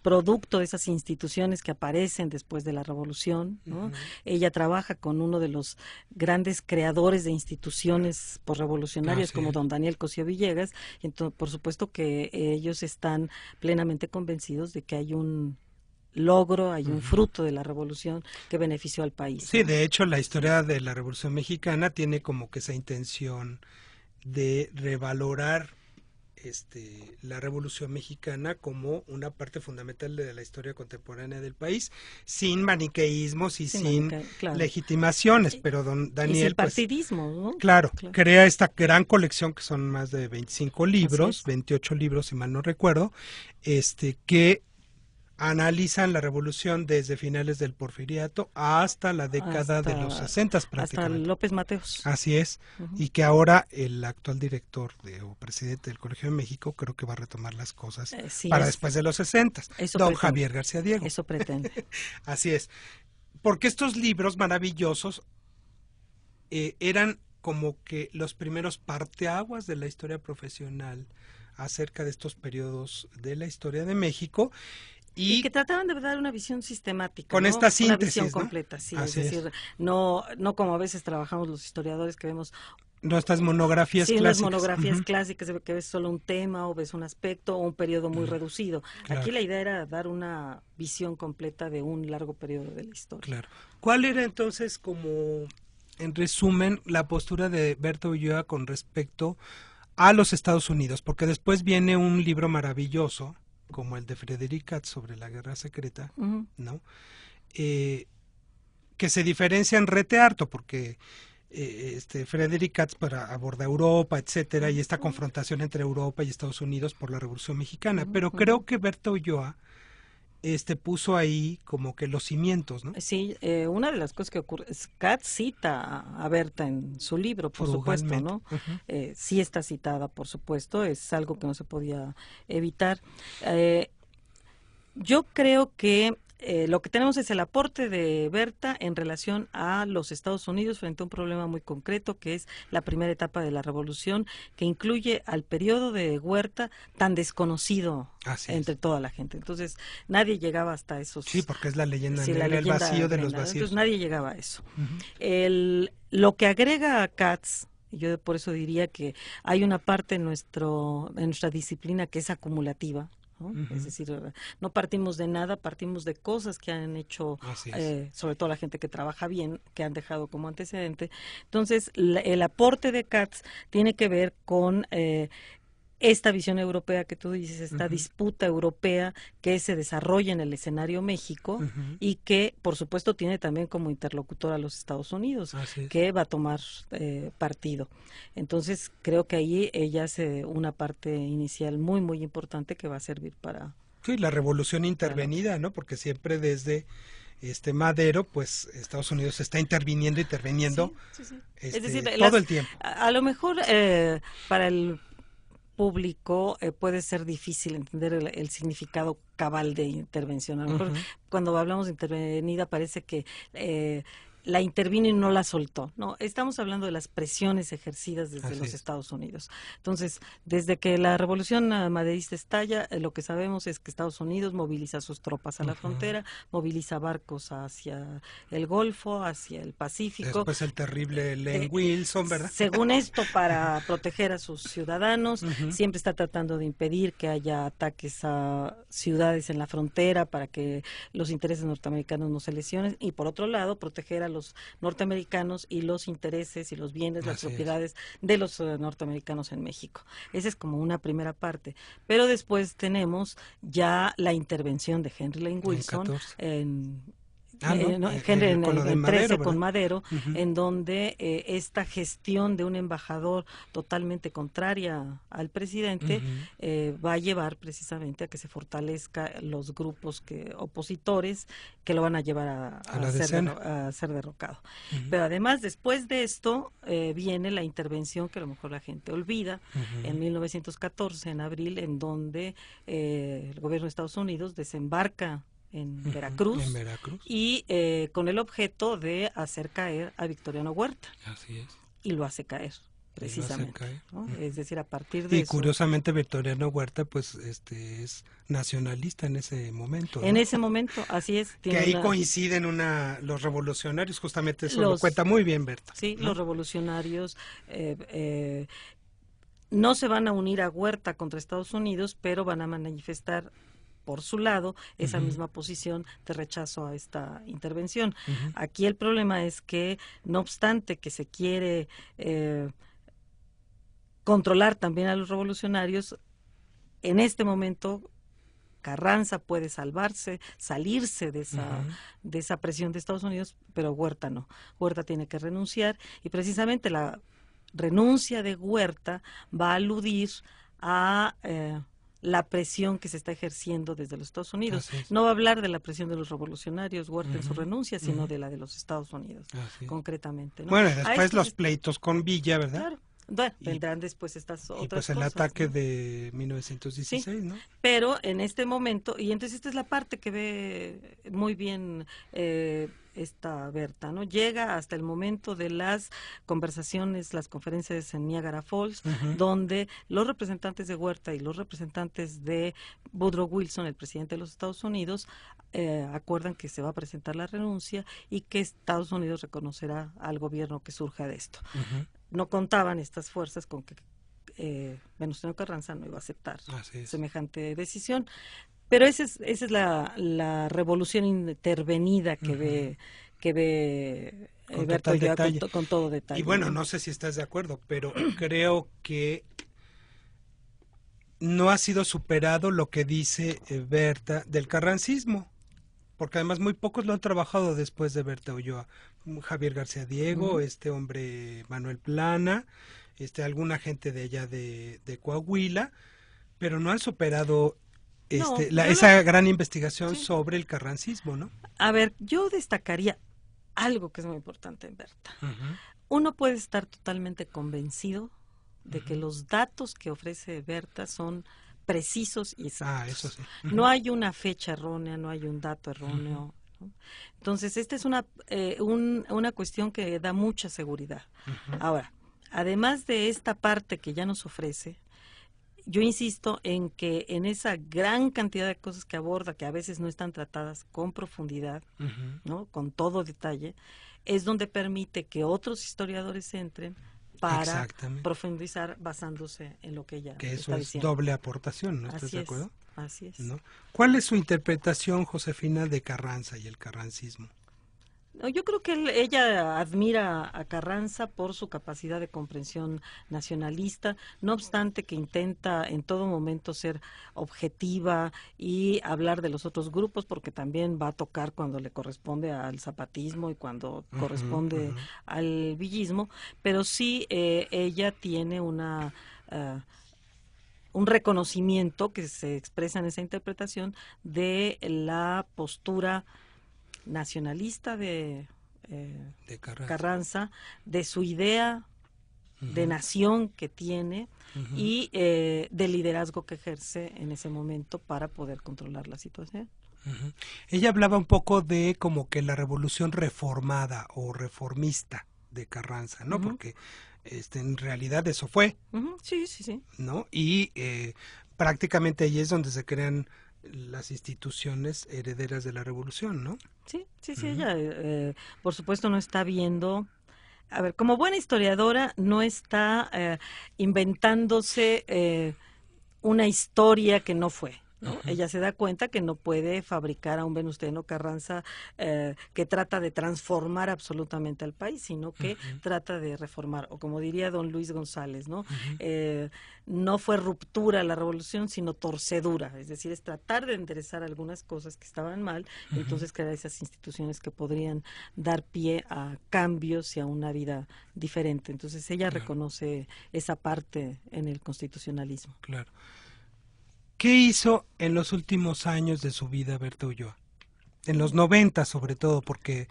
producto de esas instituciones que aparecen después de la revolución, ¿no? Ella trabaja con uno de los grandes creadores de instituciones posrevolucionarias como don Daniel Cosío Villegas, y entonces, por supuesto que ellos están plenamente convencidos de que hay un logro, hay un fruto de la revolución que benefició al país. Sí, de hecho la historia de la Revolución Mexicana tiene como que esa intención de revalorar la Revolución Mexicana como una parte fundamental de la historia contemporánea del país, sin maniqueísmos y sin legitimaciones, pero don Daniel... Y sin partidismo, ¿no? Claro, crea esta gran colección que son más de 25 libros, 28 libros si mal no recuerdo, que analizan la revolución desde finales del Porfiriato hasta la década de los 60 prácticamente. Hasta López Mateos. Así es, y que ahora el actual director o presidente del Colegio de México creo que va a retomar las cosas para después de los 60, don Javier García Diego. Eso pretende. Así es, porque estos libros maravillosos eran como que los primeros parteaguas de la historia profesional acerca de estos periodos de la historia de México, y que trataban de dar una visión sistemática, con, ¿no?, esta síntesis, una visión completa, sí, es decir, no como a veces trabajamos los historiadores que vemos nuestras monografías clásicas. Unas monografías clásicas que ves solo un tema o ves un aspecto o un periodo muy reducido. Claro. Aquí la idea era dar una visión completa de un largo periodo de la historia. Claro. ¿Cuál era entonces, como en resumen, la postura de Berta Ulloa con respecto a los Estados Unidos? Porque después viene un libro maravilloso como el de Frederick Katz sobre la guerra secreta, ¿no? Que se diferencia en rete harto, porque Frederick Katz aborda Europa, etcétera, y esta confrontación entre Europa y Estados Unidos por la Revolución Mexicana, pero creo que Berta Ulloa puso ahí como que los cimientos, ¿no? Sí, una de las cosas que ocurre, Katz cita a Berta en su libro, por supuesto, ¿no? Sí está citada, por supuesto, es algo que no se podía evitar. Yo creo que lo que tenemos es el aporte de Berta en relación a los Estados Unidos frente a un problema muy concreto, que es la primera etapa de la revolución, que incluye al periodo de Huerta tan desconocido entre toda la gente. Entonces, nadie llegaba hasta esos... Sí, porque es la leyenda negra, el vacío de los vacíos. Entonces, nadie llegaba a eso. Lo que agrega a Katz, yo por eso diría que hay una parte en nuestra disciplina que es acumulativa, ¿no? Es decir, no partimos de nada, partimos de cosas que han hecho, sobre todo la gente que trabaja bien, que han dejado como antecedente. Entonces, el aporte de Katz tiene que ver con esta visión europea que tú dices, esta disputa europea que se desarrolla en el escenario México y que, por supuesto, tiene también como interlocutor a los Estados Unidos, que va a tomar partido. Entonces, creo que ahí ella hace una parte inicial muy, muy importante que va a servir para... Sí, la revolución intervenida, ¿no? Porque siempre desde Madero, pues Estados Unidos está interviniendo, es decir, todo el tiempo. A lo mejor para el público puede ser difícil entender el significado cabal de intervención. A lo mejor cuando hablamos de intervenida parece que la intervino y no la soltó. No, estamos hablando de las presiones ejercidas desde los Estados Unidos. Entonces, desde que la revolución maderista estalla, lo que sabemos es que Estados Unidos moviliza sus tropas a la frontera, moviliza barcos hacia el Golfo, hacia el Pacífico. Después el terrible Lane Wilson, ¿verdad? Según esto, para proteger a sus ciudadanos, siempre está tratando de impedir que haya ataques a ciudades en la frontera para que los intereses norteamericanos no se lesionen, y por otro lado, proteger a los norteamericanos y los intereses y los bienes, las propiedades de los norteamericanos en México. Esa es como una primera parte. Pero después tenemos ya la intervención de Henry Lane Wilson con lo de en Madero, 13 ¿verdad? con Madero, Ujú. en donde esta gestión de un embajador totalmente contraria al presidente va a llevar precisamente a que se fortalezca los grupos opositores que lo van a llevar A la decena. a ser derrocado. Ujú. Pero además, después de esto, viene la intervención que a lo mejor la gente olvida, Ujú. en 1914, en abril, en donde el gobierno de Estados Unidos desembarca en Veracruz, En Veracruz. y con el objeto de hacer caer a Victoriano Huerta, Así es. y lo hace caer, precisamente. caer. ¿No? Es decir, a partir de Y eso, curiosamente Victoriano Huerta pues es nacionalista en ese momento, ¿no? en ese momento, así es. Que tiene ahí una- coinciden los revolucionarios, justamente eso lo Los- cuenta muy bien Berta. Sí, ¿no? los revolucionarios no se van a unir a Huerta contra Estados Unidos, pero van a manifestar por su lado esa Ujú. misma posición de rechazo a esta intervención. Ujú. Aquí el problema es que, no obstante que se quiere controlar también a los revolucionarios, en este momento Carranza puede salirse de esa presión de Estados Unidos, pero Huerta no. Huerta tiene que renunciar, y precisamente la renuncia de Huerta va a aludir a la presión que se está ejerciendo desde los Estados Unidos. Así es. No va a hablar de la presión de los revolucionarios, Huerta, en su Ujú, renuncia, sino ujú. de la de los Estados Unidos, Así es. concretamente, ¿no? Bueno, y A después esto los se- pleitos con Villa, ¿verdad? Claro. Bueno, vendrán después estas otras Y pues el cosas, ataque ¿no? de 1916, ¿no? Pero en este momento, y entonces esta es la parte que ve muy bien esta Berta, ¿no? Llega hasta el momento de las conversaciones, las conferencias en Niagara Falls, Ujú. donde los representantes de Huerta y los representantes de Woodrow Wilson, el presidente de los Estados Unidos, acuerdan que se va a presentar la renuncia y que Estados Unidos reconocerá al gobierno que surja de esto. Ujú. No contaban estas fuerzas con que Venustiano Carranza no iba a aceptar Así es. semejante decisión. Pero esa es la revolución intervenida que Ujú. ve Con Berta total Ulloa detalle. con todo detalle. Y bueno, no sé si estás de acuerdo, pero creo que no ha sido superado lo que dice Berta del carrancismo, porque además muy pocos lo han trabajado después de Berta Ulloa. Javier García Diego, Ujú. este hombre Manuel Plana, alguna gente de allá de Coahuila, pero no han superado No, esa gran investigación Sí. sobre el carrancismo, ¿no? A ver, yo destacaría algo que es muy importante en Berta. Ujú. Uno puede estar totalmente convencido de que los datos que ofrece Berta son precisos y exactos. Ah, eso sí. No hay una fecha errónea, no hay un dato erróneo. ¿no? Entonces, esta es una cuestión que da mucha seguridad. Ujú. Ahora, además de esta parte que ya nos ofrece, yo insisto en que en esa gran cantidad de cosas que aborda, que a veces no están tratadas con profundidad, Ujú. ¿no? Con todo detalle, es donde permite que otros historiadores entren para Exactamente. profundizar basándose en lo que ella Que eso está es diciendo. doble aportación, ¿no? ¿Estás Así de es, acuerdo? así es. ¿No? ¿Cuál es su interpretación, Josefina, de Carranza y el carrancismo? No, yo creo que ella admira a Carranza por su capacidad de comprensión nacionalista, no obstante que intenta en todo momento ser objetiva y hablar de los otros grupos, porque también va a tocar cuando le corresponde al zapatismo y cuando Ujú, corresponde ujú. al villismo, pero sí ella tiene un reconocimiento que se expresa en esa interpretación de la postura nacionalista de Carranza. Carranza, de su idea de Ujú. nación que tiene Ujú. y del liderazgo que ejerce en ese momento para poder controlar la situación. Ujú. Ella hablaba un poco de como que la revolución reformada o reformista de Carranza, ¿no? Ujú. Porque en realidad eso fue, Ujú, sí, sí, sí. ¿no? Y prácticamente ahí es donde se crean las instituciones herederas de la revolución, ¿no? Sí, sí, sí, Ujú. ella por supuesto no está viendo, a ver, como buena historiadora no está inventándose una historia que no fue. ¿no? Ella se da cuenta que no puede fabricar a un Venustiano Carranza que trata de transformar absolutamente al país, sino que trata de reformar, o como diría don Luis González, ¿no? No fue ruptura la revolución, sino torcedura, es decir, es tratar de enderezar algunas cosas que estaban mal, y entonces crear esas instituciones que podrían dar pie a cambios y a una vida diferente. Entonces ella reconoce esa parte en el constitucionalismo. Claro. ¿Qué hizo en los últimos años de su vida Berta Ulloa? En los 90 sobre todo, porque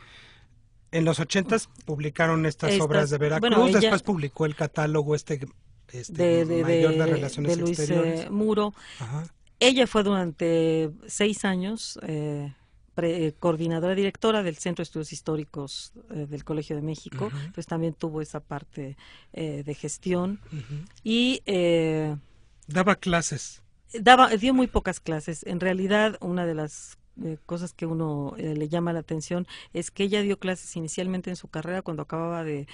en los 80 publicaron estas obras de Veracruz, bueno, después publicó el catálogo mayor de Relaciones de Luis Exteriores. Muro. Ella fue durante 6 años coordinadora directora del Centro de Estudios Históricos del Colegio de México, pues también tuvo esa parte de gestión y daba clases. Dio muy pocas clases. En realidad, una de las cosas que uno le llama la atención es que ella dio clases inicialmente en su carrera cuando acababa de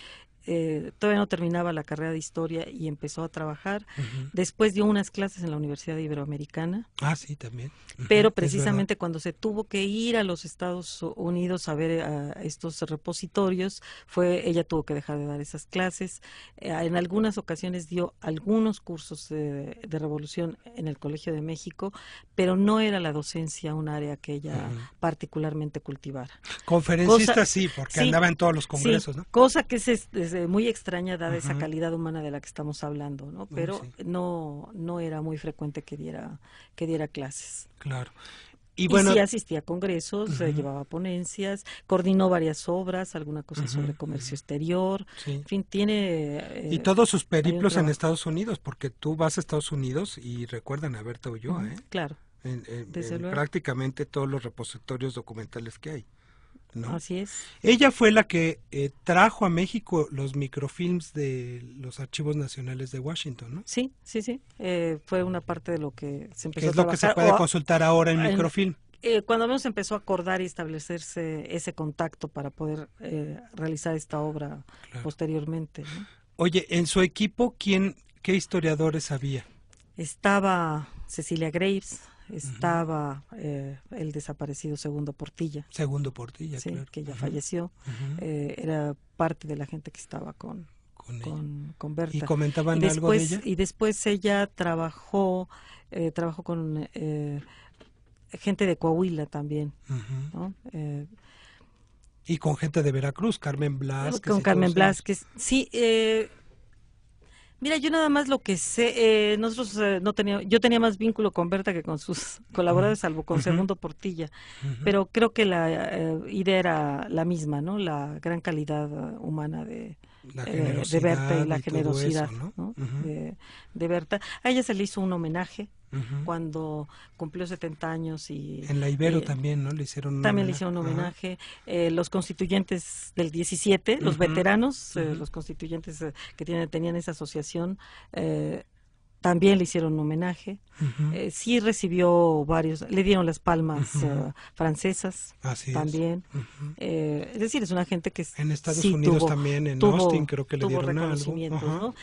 todavía no terminaba la carrera de historia y empezó a trabajar. Después dio unas clases en la Universidad Iberoamericana. Ah, sí, también. Pero precisamente cuando se tuvo que ir a los Estados Unidos a ver a estos repositorios, ella tuvo que dejar de dar esas clases. En algunas ocasiones dio algunos cursos de revolución en el Colegio de México, pero no era la docencia un área que ella particularmente cultivara. Conferencista sí, porque andaba en todos los congresos, ¿no? Cosa que es muy extraña dada esa calidad humana de la que estamos hablando, ¿no? Pero no era muy frecuente que diera clases. Claro. Y bueno, sí asistía a congresos, llevaba ponencias, coordinó varias obras, alguna cosa sobre comercio exterior, en fin, tiene... y todos sus periplos en Estados Unidos, porque tú vas a Estados Unidos y recuerdan a Berta Ulloa, Claro. En prácticamente todos los repositorios documentales que hay, ¿no? Así es. Ella fue la que trajo a México los microfilms de los archivos nacionales de Washington, ¿no? Sí. Fue una parte de lo que se empezó a trabajar. Es lo que se puede consultar ahora en microfilm. Cuando menos empezó a acordar y establecerse ese contacto para poder realizar esta obra posteriormente, ¿no? Oye, en su equipo, ¿qué historiadores había? Estaba Cecilia Graves, estaba el desaparecido Segundo Portilla. Segundo Portilla, sí, claro. Que ya falleció. Era parte de la gente que estaba con Berta. ¿Y comentaban algo de ella? Y después ella trabajó con gente de Coahuila también, ¿no? Y con gente de Veracruz, Carmen Blázquez. Con Carmen Blázquez, sí. Mira, yo nada más lo que sé, nosotros yo tenía más vínculo con Berta que con sus colaboradores, salvo con Segundo Portilla, pero creo que la idea era la misma, ¿no? La gran calidad humana de Berta y la generosidad, ¿no? De Berta. A ella se le hizo un homenaje cuando cumplió 70 años y en la Ibero también, ¿no? Le hicieron un homenaje. Los constituyentes del 17, los veteranos, los constituyentes que tenían esa asociación, también le hicieron un homenaje. Sí recibió varios, le dieron las palmas francesas. Así también. Es decir, es una gente que en Estados Unidos también, en Austin creo que le dieron reconocimientos, ¿no?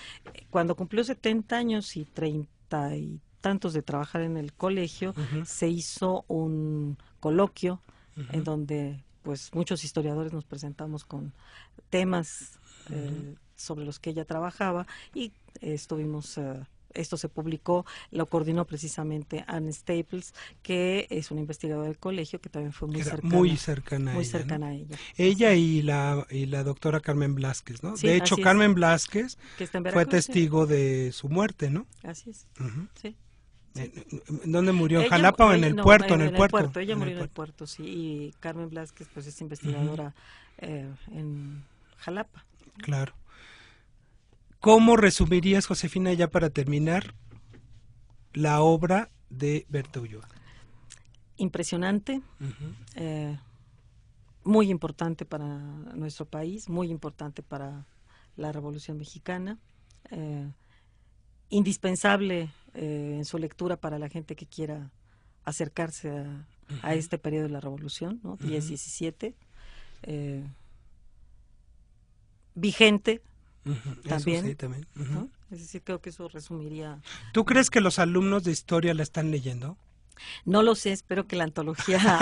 Cuando cumplió 70 años y 30 y tantos de trabajar en el colegio, se hizo un coloquio en donde pues muchos historiadores nos presentamos con temas sobre los que ella trabajaba y estuvimos... esto se publicó, lo coordinó precisamente Anne Staples, que es una investigadora del colegio que también fue muy cercana a ella. Ella y la doctora Carmen Blázquez, ¿no? Sí, de hecho, Carmen Blázquez fue testigo de su muerte, ¿no? Así es, sí. ¿Dónde murió? ¿En Jalapa o en el puerto? En el puerto. Ella murió en el puerto, sí. Y Carmen Blázquez, pues es investigadora en Jalapa. Claro. ¿Cómo resumirías, Josefina, ya para terminar, la obra de Berta Ulloa? Impresionante, muy importante para nuestro país, muy importante para la Revolución Mexicana, indispensable en su lectura para la gente que quiera acercarse a este periodo de la Revolución, ¿no? 10-17, vigente. También, eso sí, también. ¿no? Es decir, creo que eso resumiría. ¿Tú crees que los alumnos de historia la están leyendo? No lo sé, espero que la antología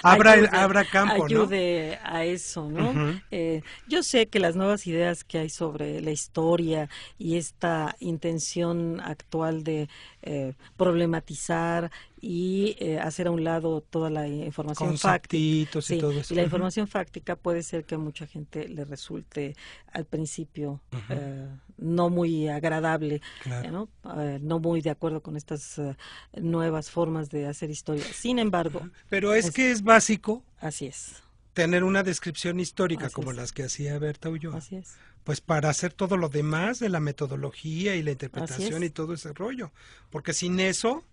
abra campo, ayude a eso, ¿no? Yo sé que las nuevas ideas que hay sobre la historia y esta intención actual de problematizar y hacer a un lado toda la información fáctica. Y todo eso. Y la información fáctica puede ser que a mucha gente le resulte al principio no muy agradable, claro. no muy de acuerdo con estas nuevas formas de hacer historia. Sin embargo... Pero es que es básico. Así es. Tener una descripción histórica Así como es. las que hacía Berta Ulloa. Así es. Pues para hacer todo lo demás de la metodología y la interpretación y todo ese rollo. Porque sin eso,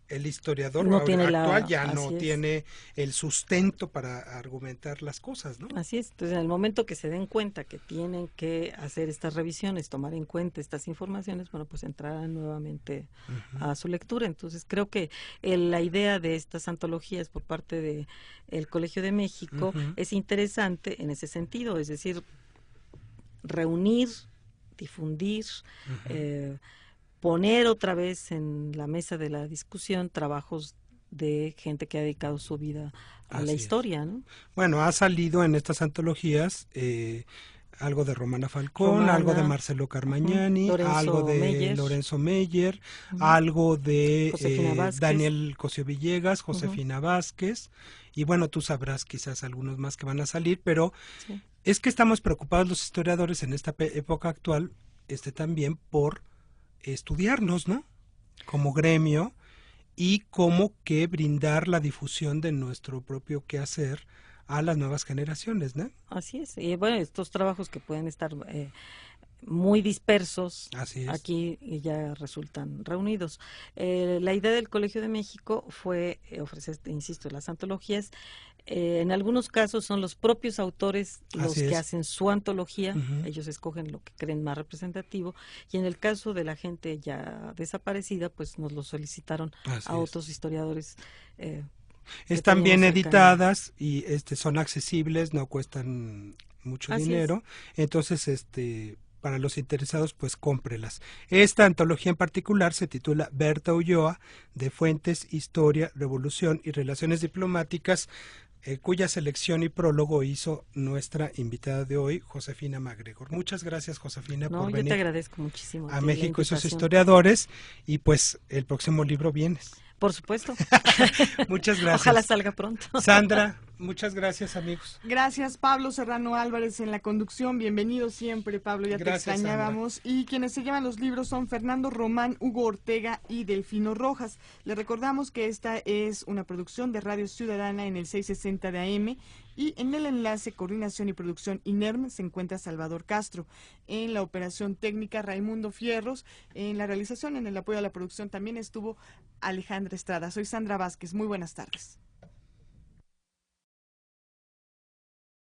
el historiador no actual ya no tiene el sustento para argumentar las cosas, ¿no? Así es. Entonces, en el momento que se den cuenta que tienen que hacer estas revisiones, tomar en cuenta estas informaciones, bueno, pues entrarán nuevamente a su lectura. Entonces, creo que la idea de estas antologías por parte de el Colegio de México es interesante en ese sentido, es decir, reunir, difundir, poner otra vez en la mesa de la discusión trabajos de gente que ha dedicado su vida a la historia, ¿no? Bueno, ha salido en estas antologías algo de Romana Falcón, algo de Marcelo Carmagnani, algo de Lorenzo Meyer, algo de Daniel Cosío Villegas, Josefina Vázquez, y bueno, tú sabrás quizás algunos más que van a salir, pero es que estamos preocupados los historiadores en esta época actual, también por estudiarnos, ¿no? Como gremio y cómo que brindar la difusión de nuestro propio quehacer a las nuevas generaciones, ¿no? Así es. Y bueno, estos trabajos que pueden estar muy dispersos, aquí ya resultan reunidos. La idea del Colegio de México fue ofrecer, insisto, las antologías. En algunos casos son los propios autores los que hacen su antología, ellos escogen lo que creen más representativo, y en el caso de la gente ya desaparecida, pues nos lo solicitaron a otros historiadores. Están bien editadas y son accesibles, no cuestan mucho dinero, entonces para los interesados, pues cómprelas. Esta antología en particular se titula Berta Ulloa, de Fuentes, Historia, Revolución y Relaciones Diplomáticas, cuya selección y prólogo hizo nuestra invitada de hoy, Josefina MacGregor. Muchas gracias, Josefina, por venir. Yo te agradezco muchísimo a México y sus historiadores, y pues el próximo libro vienes. Por supuesto. Muchas gracias. Ojalá salga pronto. Sandra, muchas gracias, amigos. Gracias, Pablo Serrano Álvarez en la conducción. Bienvenido siempre, Pablo, ya gracias, te extrañábamos. Sandra. Y quienes se llevan los libros son Fernando Román, Hugo Ortega y Delfino Rojas. Les recordamos que esta es una producción de Radio Ciudadana en el 660 de AM. Y en el enlace Coordinación y Producción INERM se encuentra Salvador Castro. En la operación técnica Raimundo Fierros. En la realización, en el apoyo a la producción también estuvo Alejandra Estrada. Soy Sandra Vázquez. Muy buenas tardes.